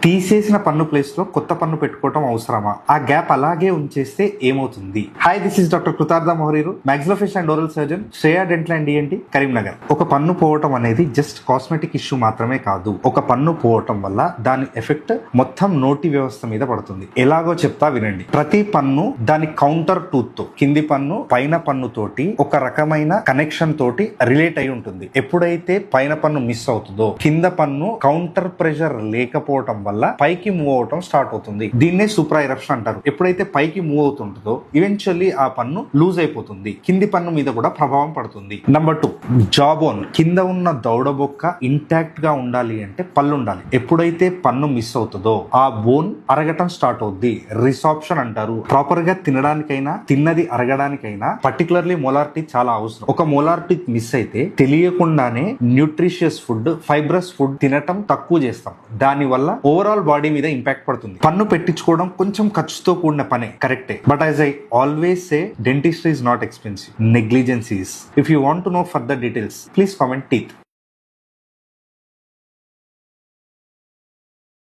తీసేసిన పన్ను ప్లేస్ లో కొత్త పన్ను పెట్టుకోవటం అవసరమా? ఆ గ్యాప్ అలాగే ఉంచేస్తే ఏమవుతుంది? Hi, this is doctor Kritartha Moharir, maxillofacial and oral surgeon, Shreya dental and DNT, Karimnagar. ఒక పన్ను పోవటం అనేది జస్ట్ కాస్మెటిక్ ఇష్యూ మాత్రమే కాదు. ఒక పన్ను పోవటం వల్ల దాని ఎఫెక్ట్ మొత్తం నోటి వ్యవస్థ మీద పడుతుంది. ఎలాగో చెప్తా వినండి. ప్రతి పన్ను దాని కౌంటర్ టూత్ తో, కింది పన్ను పైన పన్ను తోటి ఒక రకమైన కనెక్షన్ తోటి రిలేట్ అయి ఉంటుంది. ఎప్పుడైతే పైన పన్ను మిస్ అవుతుందో కింద పన్ను కౌంటర్ ప్రెషర్ లేకపోవటం వల్ల పైకి మూవ్ అవటం స్టార్ట్ అవుతుంది. దీన్నే సూప్రా ఎరప్షన్ అంటారు. ఎప్పుడైతే పైకి మూవ్ అవుతుంటుందో ఈవెన్చువల్లీ ఆ పన్ను లూజ్ అయిపోతుంది. కింది పన్ను మీద కూడా ప్రభావం పడుతుంది. నంబర్ 2, జా బోన్. కింద ఉన్న దౌడబొక్క ఇంటాక్ట్ గా ఉండాలి అంటే పళ్ళు ఉండాలి. ఎప్పుడైతే పన్ను మిస్ అవుతుందో ఆ బోన్ అరగటం స్టార్ట్ అవుద్ది. రిసాప్షన్ అంటారు. ప్రాపర్ గా తినడానికైనా తిన్నది అరగడానికైనా పర్టికులర్లీ మోలార్ టీత్ చాలా అవసరం. ఒక మోలార్ టీత్ మిస్ అయితే తెలియకుండానే న్యూట్రిషియస్ ఫుడ్, ఫైబ్రస్ ఫుడ్ తినటం తక్కువ చేస్తాం. దాని వల్ల ఓవరాల్ బాడీ మీద ఇంపాక్ట్ పడుతుంది. పన్ను పెట్టించుకోవడం కొంచెం ఖర్చుతో కూడిన పనే, కరెక్టే. But as I always say, dentistry is not expensive. Negligence is. If you want to know further details, please comment teeth.